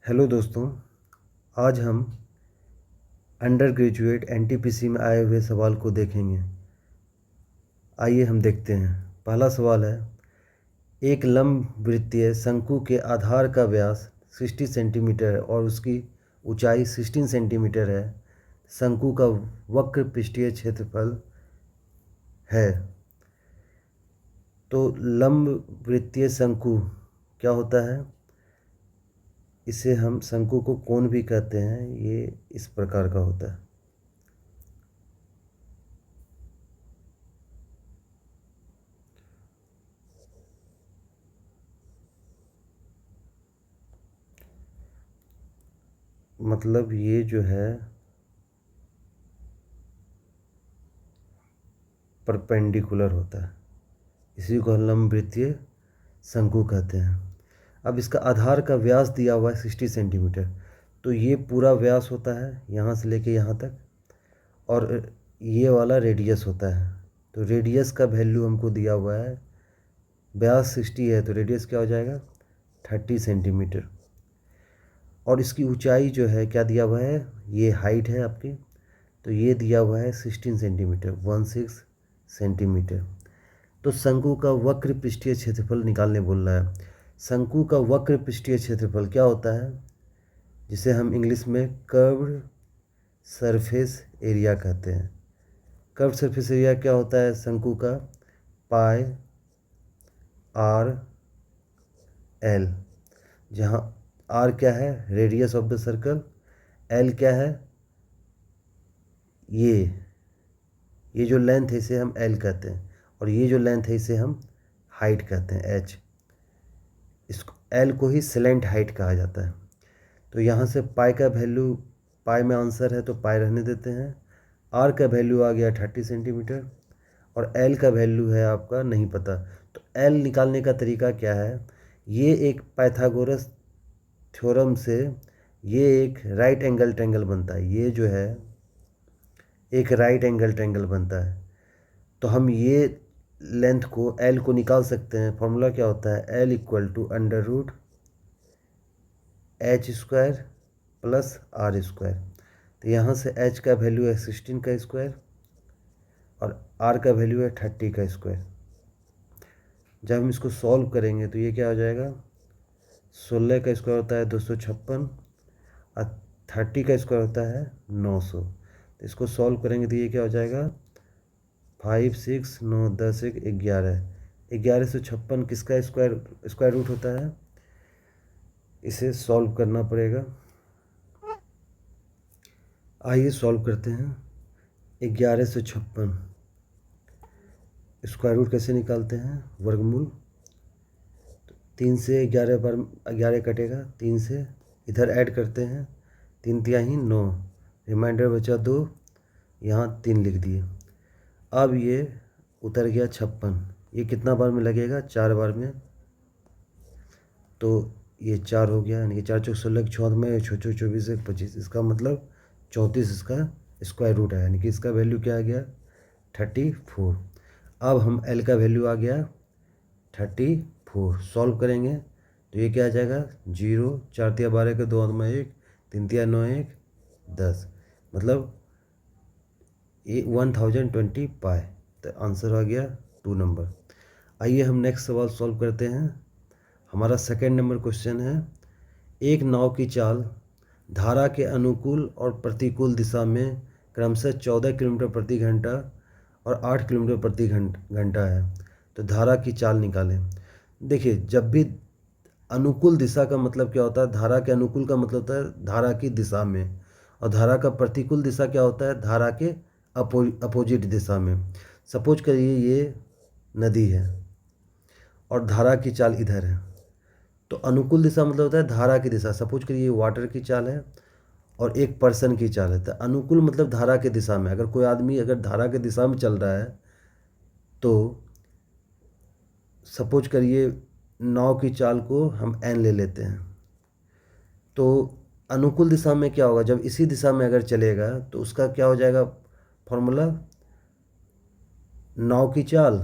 Hello दोस्तों, आज हम अंडर ग्रेजुएट एनटीपीसी में आए हुए सवाल को देखेंगे। आइए हम देखते हैं। पहला सवाल है, एक लंबवृत्तीय शंकु के आधार का व्यास 60 सेंटीमीटर है और उसकी ऊंचाई 16 सेंटीमीटर है। शंकु का वक्र पृष्ठीय क्षेत्रफल है। तो लंबवृत्तीय शंकु क्या होता है? इसे हम शंकु को कोण भी कहते हैं। ये इस प्रकार का होता है। मतलब ये जो है परपेंडिकुलर होता है, इसी को लंबवृत्तीय शंकु कहते हैं। अब इसका आधार का व्यास दिया हुआ है 60 सेंटीमीटर, तो ये पूरा व्यास होता है यहाँ से लेके यहाँ तक, और ये वाला रेडियस होता है। तो रेडियस का वैल्यू हमको दिया हुआ है, व्यास 60 है तो रेडियस क्या हो जाएगा 30 सेंटीमीटर। और इसकी ऊंचाई जो है क्या दिया हुआ है, ये हाइट है आपकी, तो ये दिया हुआ है 16 सेंटीमीटर, 16 सेंटीमीटर। तो शंकु का वक्र पृष्ठीय क्षेत्रफल निकालने बोल रहा है। शंकु का वक्र पृष्ठीय क्षेत्रफल क्या होता है, जिसे हम इंग्लिश में कर्व्ड सरफेस एरिया कहते हैं। कर्व्ड सरफेस एरिया क्या होता है शंकु का, पाई आर एल, जहाँ आर क्या है radius of the circle, L क्या है ये जो लेंथ है इसे हम एल कहते हैं, और ये जो लेंथ है इसे हम हाइट कहते हैं एच। इसको एल को ही स्लैंट हाइट कहा जाता है। तो यहाँ से पाई का वैल्यू, पाई में आंसर है तो पाई रहने देते हैं। आर का वैल्यू आ गया 30 सेंटीमीटर, और एल का वैल्यू है आपका नहीं पता। तो एल निकालने का तरीका क्या है, ये एक पाइथागोरस थ्योरम से ये एक राइट एंगल ट्रायंगल बनता है। ये जो है एक राइट एंगल ट्रायंगल बनता है। तो हम ये लेंथ को एल को निकाल सकते हैं। फॉर्मूला क्या होता है, L equal to under root H square plus R square. तो यहाँ से एच का वैल्यू है 16 का स्क्वायर और आर का वैल्यू है 30 का स्क्वायर। जब हम इसको सॉल्व करेंगे तो ये क्या हो जाएगा, 16 का स्क्वायर होता है 256 और 30 का स्क्वायर होता है 900। तो इसको सॉल्व करेंगे तो ये क्या हो जाएगा 5 6 9 10 1 11। 1156 किसका स्क्वायर रूट होता है, इसे सॉल्व करना पड़ेगा। आइए सॉल्व करते हैं। 1156 स्क्वायर रूट कैसे निकालते हैं, वर्गमूल। 3 से 11 बार 11 कटेगा, 3 से इधर ऐड करते हैं, 3 तिहाई 9, रिमाइंडर बचा 2, यहाँ 3 लिख दिए। अब ये उतर गया 56, ये कितना बार में लगेगा 4 बार में, तो ये 4 हो गया, यानी कि 4 चौक 16 14 में 6 चौक 24 1 25, इसका मतलब 34 इसका स्क्वायर रूट है, यानी कि इसका वैल्यू क्या आ गया 34। अब हम एल का वैल्यू आ गया 34, सॉल्व करेंगे तो ये क्या आ जाएगा 0, 4 तिया 12 के 2 में 1, 3 तिया 9 1 10, मतलब ये 1020 पाए। तो आंसर आ गया 2 नंबर। आइए हम नेक्स्ट सवाल सॉल्व करते हैं। हमारा सेकंड नंबर क्वेश्चन है, एक नाव की चाल धारा के अनुकूल और प्रतिकूल दिशा में क्रमशः 14 किलोमीटर प्रति घंटा और 8 किलोमीटर प्रति घंटा है। तो धारा की चाल निकालें। देखिए, जब भी अनुकूल दिशा का मतलब क्या होता है, धारा के अनुकूल का मतलब होता है धारा की दिशा में, और धारा का प्रतिकूल दिशा क्या होता है, धारा के अपोजिट दिशा में। सपोज करिए ये नदी है और धारा की चाल इधर है, तो अनुकूल दिशा मतलब होता है धारा की दिशा। सपोज करिए ये वाटर की चाल है और एक पर्सन की चाल है, तो अनुकूल मतलब धारा के दिशा में। अगर कोई आदमी अगर धारा के दिशा में चल रहा है तो सपोज करिए नाव की चाल को हम एन ले लेते हैं, तो अनुकूल दिशा में क्या होगा, जब इसी दिशा में अगर चलेगा तो उसका क्या हो जाएगा फॉर्मूला, नाव की चाल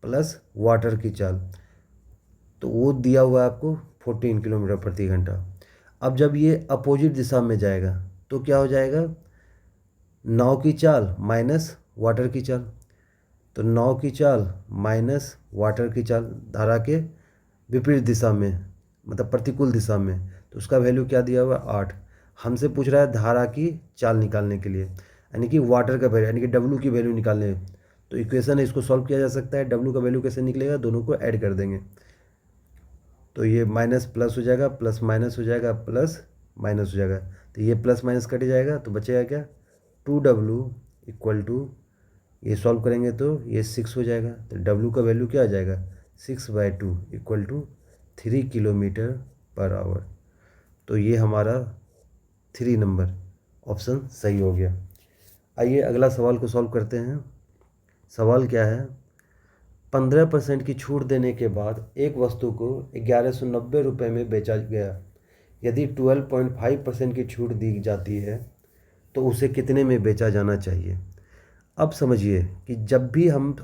प्लस वाटर की चाल, तो वो दिया हुआ है आपको 14 किलोमीटर प्रति घंटा। अब जब ये अपोजिट दिशा में जाएगा तो क्या हो जाएगा, नाव की चाल माइनस वाटर की चाल। तो नाव की चाल माइनस वाटर की चाल धारा के विपरीत दिशा में, मतलब प्रतिकूल दिशा में, तो उसका वैल्यू क्या दिया हुआ है 8। हमसे पूछ रहा है धारा की चाल निकालने के लिए, यानी कि वाटर का वैल्यू, यानी कि डब्लू की वैल्यू निकालने। तो इक्वेशन है, इसको सॉल्व किया जा सकता है। डब्लू का वैल्यू कैसे निकलेगा, दोनों को ऐड कर देंगे तो ये माइनस प्लस हो जाएगा, प्लस माइनस हो जाएगा, प्लस माइनस हो जाएगा। तो ये प्लस माइनस कट जाएगा तो बचेगा क्या, 2W इक्वल टू, ये सॉल्व करेंगे तो ये 6 हो जाएगा। तो W का वैल्यू क्या आ जाएगा, 6/2 equal to 3 kilometre per hour. तो ये हमारा 3 नंबर ऑप्शन सही हो गया। आइए अगला सवाल को सॉल्व करते हैं। सवाल क्या है, 15% की छूट देने के बाद एक वस्तु को 1190 रुपये में बेचा गया। यदि 12.5% की छूट दी जाती है तो उसे कितने में बेचा जाना चाहिए। अब समझिए कि जब भी हम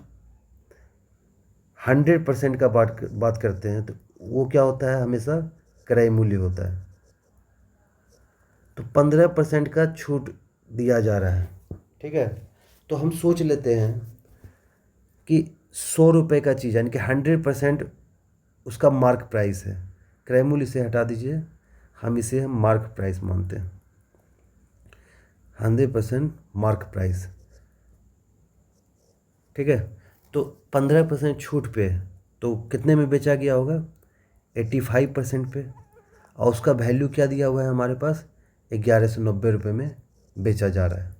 100% का बात करते हैं तो वो क्या होता है, हमेशा क्रय मूल्य होता है। तो 15% का छूट दिया जा रहा है, ठीक है। तो हम सोच लेते हैं कि 100 रुपये का चीज़, यानी कि 100% उसका मार्क प्राइस है। क्रय मूल्य से हटा दीजिए, हम इसे मार्क प्राइस मानते हैं, 100% मार्क प्राइस, ठीक है। तो 15% छूट पे तो कितने में बेचा गया होगा, 85% पे, और उसका वैल्यू क्या दिया हुआ है हमारे पास, 1190 रुपये में बेचा जा रहा है।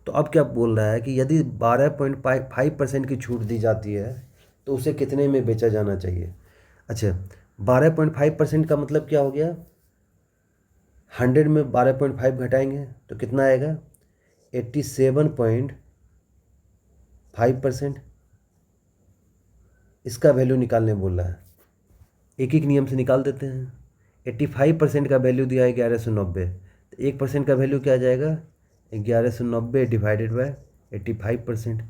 तो अब क्या बोल रहा है कि यदि 12.5% की छूट दी जाती है तो उसे कितने में बेचा जाना चाहिए। अच्छा, 12.5% का मतलब क्या हो गया, 100 में 12.5 घटाएंगे तो कितना आएगा, 87.5%। इसका वैल्यू निकालने बोल रहा है, एक एक नियम से निकाल देते हैं। 85% का वैल्यू दिया है 1190, तो 1% का वैल्यू क्या आ जाएगा, 1190 डिवाइडेड बाय 85%।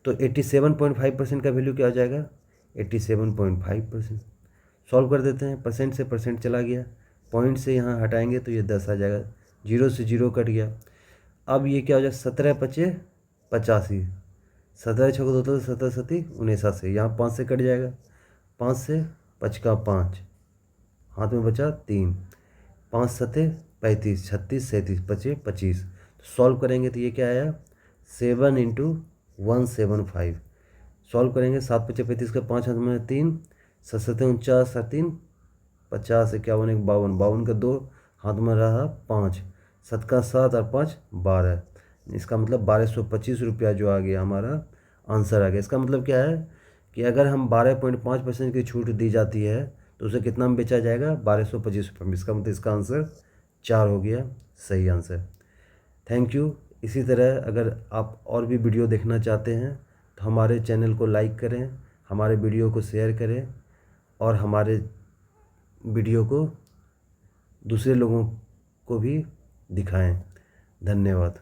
तो 87.5% का वैल्यू क्या हो जाएगा, 87.5%। सॉल्व कर देते हैं, परसेंट से परसेंट चला गया, पॉइंट से यहाँ हटाएंगे तो ये 10 आ जाएगा, 0 से 0 कट गया। अब ये क्या हो जाएगा, 17×5 = 85, 17 × 6 = 2, 17 × 7 = 79, यहाँ 5 से कट जाएगा, 5 से 5 का 5, हाथ में बचा 3, 5 7 35, 36 37 बचे 25। तो सॉल्व करेंगे तो ये क्या आया, 7 × 175। सॉल्व करेंगे, 7 × 5 = 35 का 5 हाथ में 3, 7 7 49, 3 50, 51 52, 52 का 2 हाथ में रहा 5, 7 का 7 और 5 12। इसका मतलब 1225 रुपया जो आ गया, हमारा आंसर आ गया। इसका मतलब क्या है कि अगर हम 12.5% की छूट दी जाती है तो उसे कितना में बेचा जाएगा, 1225 रुपये में। इसका मतलब इसका आंसर 4 हो गया, सही आंसर। Thank you. इसी तरह अगर आप और भी वीडियो देखना चाहते हैं तो हमारे चैनल को लाइक करें, हमारे वीडियो को शेयर करें और हमारे वीडियो को दूसरे लोगों को भी दिखाएं। धन्यवाद।